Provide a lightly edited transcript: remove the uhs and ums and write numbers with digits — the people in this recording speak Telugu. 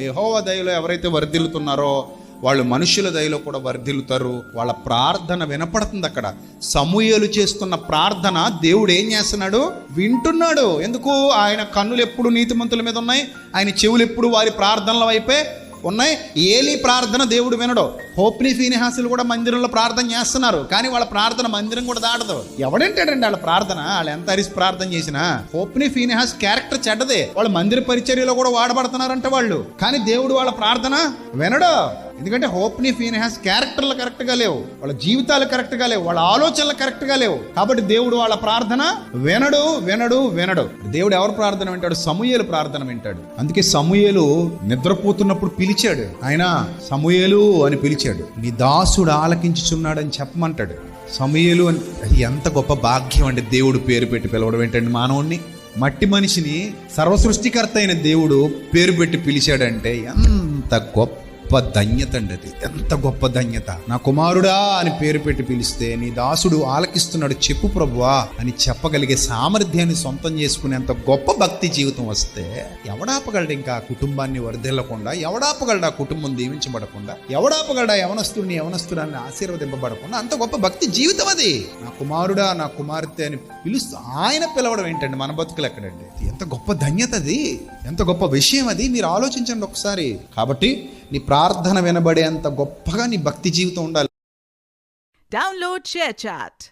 యెహోవా దయలో ఎవరైతే వర్ధిల్లుతున్నారో వాళ్ళు మనుషుల దయలో కూడా వర్ధిల్లుతారు. వాళ్ళ ప్రార్థన వినపడుతుంది. అక్కడ సమూయేలు చేస్తున్న ప్రార్థన దేవుడు ఏం చేస్తున్నాడు? వింటున్నాడు. ఎందుకు? ఆయన కన్నులు ఎప్పుడు నీతిమంతుల మీద ఉన్నాయి, ఆయన చెవులు ఎప్పుడు వారి ప్రార్థనల వైపే ఉన్నాయి. ఏలీ ప్రార్థన దేవుడు వినడు. హోప్ని ఫీనెహాసులు కూడా మందిరంలో ప్రార్థన చేస్తున్నారు, కానీ వాళ్ళ ప్రార్థన మందిరం కూడా దాటదు. ఎవడంటాడండి వాళ్ళ ప్రార్థన? వాళ్ళు ఎంత అరిసి ప్రార్థన చేసినా హోప్ని ఫీనెహాస్ క్యారెక్టర్ చెడ్డదే. వాళ్ళు మందిర పరిచర్యలో కూడా వాడబడుతున్నారంట వాళ్ళు, కానీ దేవుడు వాళ్ళ ప్రార్థన వినడు. ఎందుకంటే హోప్ని ఫీనెహాస్ క్యారెక్టర్లు కరెక్ట్గా లేవు, వాళ్ళ జీవితాలు కరెక్ట్గా లేవు, వాళ్ళ ఆలోచనలు కరెక్ట్గా లేవు. కాబట్టి దేవుడు వాళ్ళ ప్రార్థన వినడు వినడు వినడు. దేవుడు ఎవరు ప్రార్థన వింటాడు? సమూయేలు ప్రార్థన వింటాడు. అందుకే సమూయేలు నిద్రపోతున్నప్పుడు పిలిచాడు. ఆయన సమూయేలు అని పిలిచాడు. నీ దాసుడు ఆలకించుచున్నాడని చెప్పమంటాడు. సమూయేలు అని. ఎంత గొప్ప భాగ్యం అండి దేవుడు పేరు పెట్టి పిలవడం ఏంటండి మానవుణ్ణి. మట్టి మనిషిని సర్వసృష్టికర్త అయిన దేవుడు పేరు పెట్టి పిలిచాడంటే ఎంత గొప్ప ధన్యత అండి అది. ఎంత గొప్ప ధన్యత. నా కుమారుడా అని పేరు పెట్టి పిలిస్తే నీ దాసుడు ఆలకిస్తున్నాడు చెప్పు ప్రభువా అని చెప్పగలిగే సామర్థ్యాన్ని సొంతం చేసుకునేంత గొప్ప భక్తి జీవితం వస్తే ఎవడాపగలడు ఇంకా కుటుంబాన్ని వరదెల్లకుండా? ఎవడాపగలడా కుటుంబం దీవించబడకుండా? ఎవడాపగలడా యవనస్తురాన్ని ఆశీర్వదింపబడకుండా? అంత గొప్ప భక్తి జీవితం అది. నా కుమారుడా నా కుమార్తె అని పిలుస్తూ ఆయన పిలవడం ఏంటండి మన బతుకులు ఎక్కడండి? ఎంత గొప్ప ధన్యత అది, ఎంత గొప్ప విషయం అది. మీరు ఆలోచించండి ఒకసారి. కాబట్టి నీ ప్రార్థన వినబడేంత గొప్పగా నీ భక్తి జీవితం ఉండాలి. Download ShareChat.